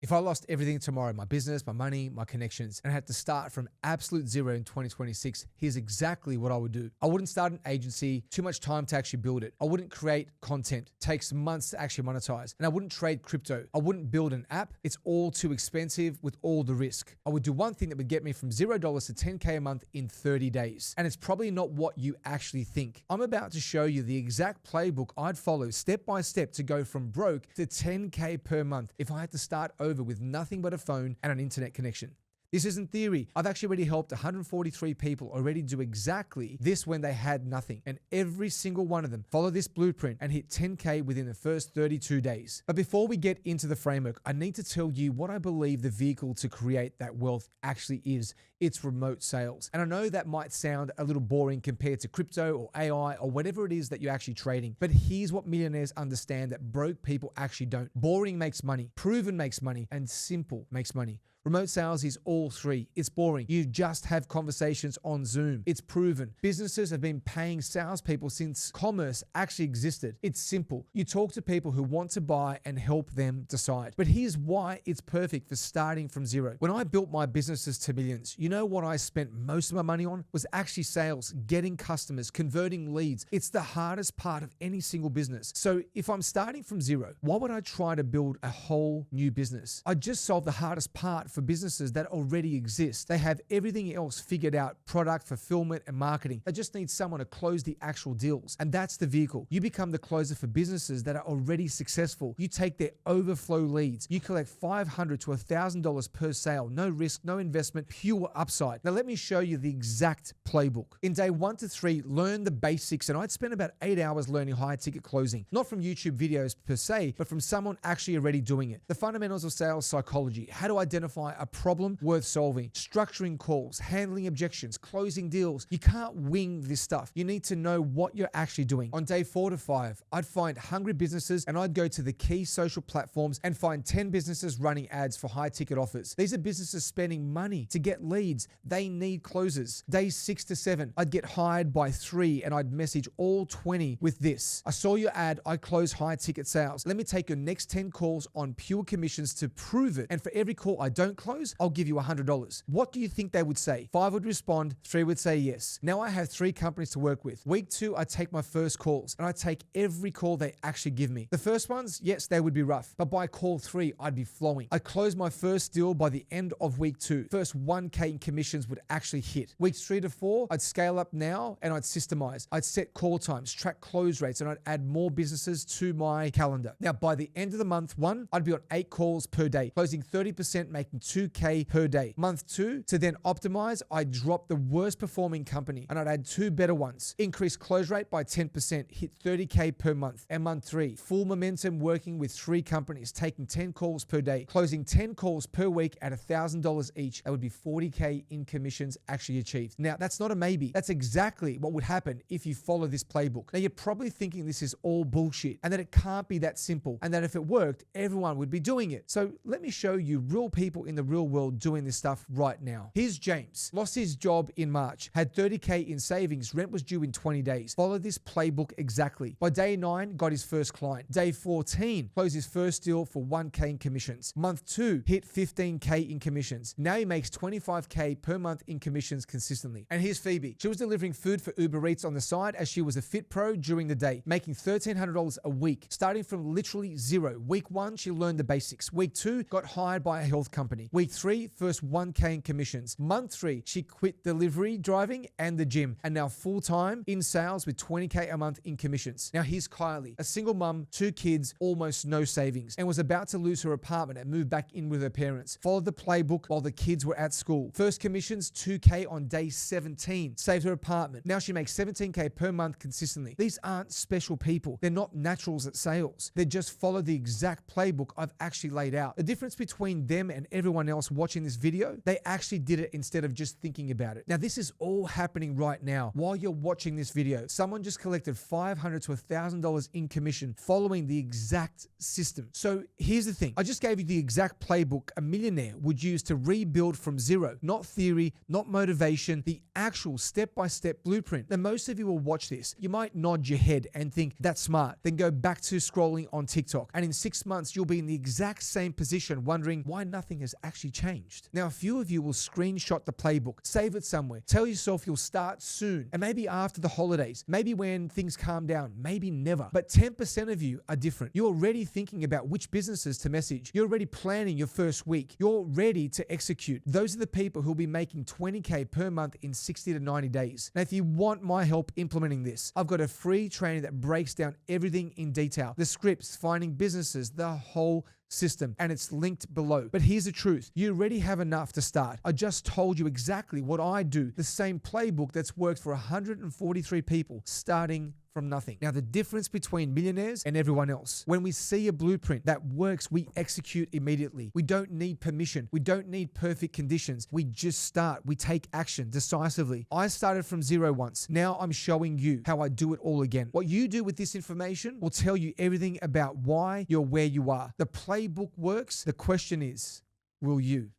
If I lost everything tomorrow, my business, my money, my connections, and had to start from absolute zero in 2026, here's exactly what I would do. I wouldn't start an agency, too much time to actually build it. I wouldn't create content, takes months to actually monetize. And I wouldn't trade crypto. I wouldn't build an app. It's all too expensive with all the risk. I would do one thing that would get me from $0 to 10K a month in 30 days. And it's probably not what you actually think. I'm about to show you the exact playbook I'd follow step by step to go from broke to 10K per month if I had to start over with nothing but a phone and an internet connection. This isn't theory. I've actually already helped 143 people already do exactly this when they had nothing. And every single one of them follow this blueprint and hit 10K within the first 32 days. But before we get into the framework, I need to tell you what I believe the vehicle to create that wealth actually is. It's remote sales. And I know that might sound a little boring compared to crypto or AI or whatever it is that you're actually trading. But here's what millionaires understand that broke people actually don't. Boring makes money, proven makes money, and simple makes money. Remote sales is all three. It's boring. You just have conversations on Zoom. It's proven. Businesses have been paying salespeople since commerce actually existed. It's simple. You talk to people who want to buy and help them decide. But here's why it's perfect for starting from zero. When I built my businesses to millions, you know what I spent most of my money on? Was actually sales, getting customers, converting leads. It's the hardest part of any single business. So if I'm starting from zero, why would I try to build a whole new business? I just solved the hardest part for businesses that already exist. They have everything else figured out, product, fulfillment, and marketing. They just need someone to close the actual deals. And that's the vehicle. You become the closer for businesses that are already successful. You take their overflow leads. You collect $500 to $1,000 per sale. No risk, no investment, pure upside. Now let me show you the exact playbook. In day 1 to 3, learn the basics. And I'd spend about 8 hours learning high ticket closing. Not from YouTube videos per se, but from someone actually already doing it. The fundamentals of sales psychology. How to identify a problem worth solving, structuring calls, handling objections, closing deals. You can't wing this stuff. You need to know what you're actually doing. On day 4 to 5, I'd find hungry businesses and I'd go to the key social platforms and find 10 businesses running ads for high ticket offers. These are businesses spending money to get leads. They need closers. Day 6 to 7, I'd get hired by 3 and I'd message all 20 with this. I saw your ad, I close high ticket sales. Let me take your next 10 calls on pure commissions to prove it. And for every call I don't close, I'll give you $100. What do you think they would say? 5 would respond, 3 would say yes. Now I have 3 companies to work with. Week 2, I take my first calls and I take every call they actually give me. The first ones, yes, they would be rough, but by call 3, I'd be flowing. I closed my first deal by the end of week 2. First 1K in commissions would actually hit. Weeks 3 to 4, I'd scale up now and I'd systemize. I'd set call times, track close rates, and I'd add more businesses to my calendar. Now by the end of the month 1, I'd be on 8 calls per day, closing 30%, making 2K per day. Month 2, to then optimize, I drop the worst performing company and I'd add 2 better ones. Increase close rate by 10%, hit 30K per month. And month 3, full momentum working with 3 companies, taking 10 calls per day, closing 10 calls per week at $1,000 each. That would be 40K in commissions actually achieved. Now that's not a maybe. That's exactly what would happen if you follow this playbook. Now you're probably thinking this is all bullshit and that it can't be that simple and that if it worked, everyone would be doing it. So let me show you real people in the real world doing this stuff right now. Here's James. Lost his job in March, had 30K in savings, rent was due in 20 days. Followed this playbook exactly. By day 9, got his first client. Day 14, closed his first deal for 1K in commissions. Month 2, hit 15K in commissions. Now he makes 25K per month in commissions consistently. And here's Phoebe. She was delivering food for Uber Eats on the side as she was a fit pro during the day, making $1,300 a week, starting from literally zero. Week 1, she learned the basics. Week 2, got hired by a health company. Week 3, first 1K in commissions. Month 3, she quit delivery driving and the gym and now full-time in sales with 20K a month in commissions. Now here's Kylie, a single mum, 2 kids, almost no savings, and was about to lose her apartment and move back in with her parents. Followed the playbook while the kids were at school. First commissions, 2K on day 17. Saved her apartment. Now she makes 17K per month consistently. These aren't special people. They're not naturals at sales. They just follow the exact playbook I've actually laid out. The difference between them and everyone everyone else watching this video, they actually did it instead of just thinking about it. Now, this is all happening right now while you're watching this video. Someone just collected $500 to $1,000 in commission following the exact system. So here's the thing. I just gave you the exact playbook a millionaire would use to rebuild from zero. Not theory, not motivation, the actual step-by-step blueprint. Now, most of you will watch this. You might nod your head and think, that's smart. Then go back to scrolling on TikTok. And in 6 months, you'll be in the exact same position wondering why nothing has actually changed. Now, a few of you will screenshot the playbook, save it somewhere, tell yourself you'll start soon, and maybe after the holidays, maybe when things calm down, maybe never. But 10% of you are different. You're already thinking about which businesses to message. You're already planning your first week. You're ready to execute. Those are the people who'll be making $20K per month in 60 to 90 days. Now, if you want my help implementing this, I've got a free training that breaks down everything in detail. The scripts, finding businesses, the whole system, and it's linked below. But here's the truth. You already have enough to start. I just told you exactly what I do, the same playbook that's worked for 143 people starting from nothing. Now, the difference between millionaires and everyone else, when we see a blueprint that works, we execute immediately. We don't need permission. We don't need perfect conditions. We just start. We take action decisively. I started from zero once. Now I'm showing you how I do it all again. What you do with this information will tell you everything about why you're where you are. The playbook works. The question is, will you?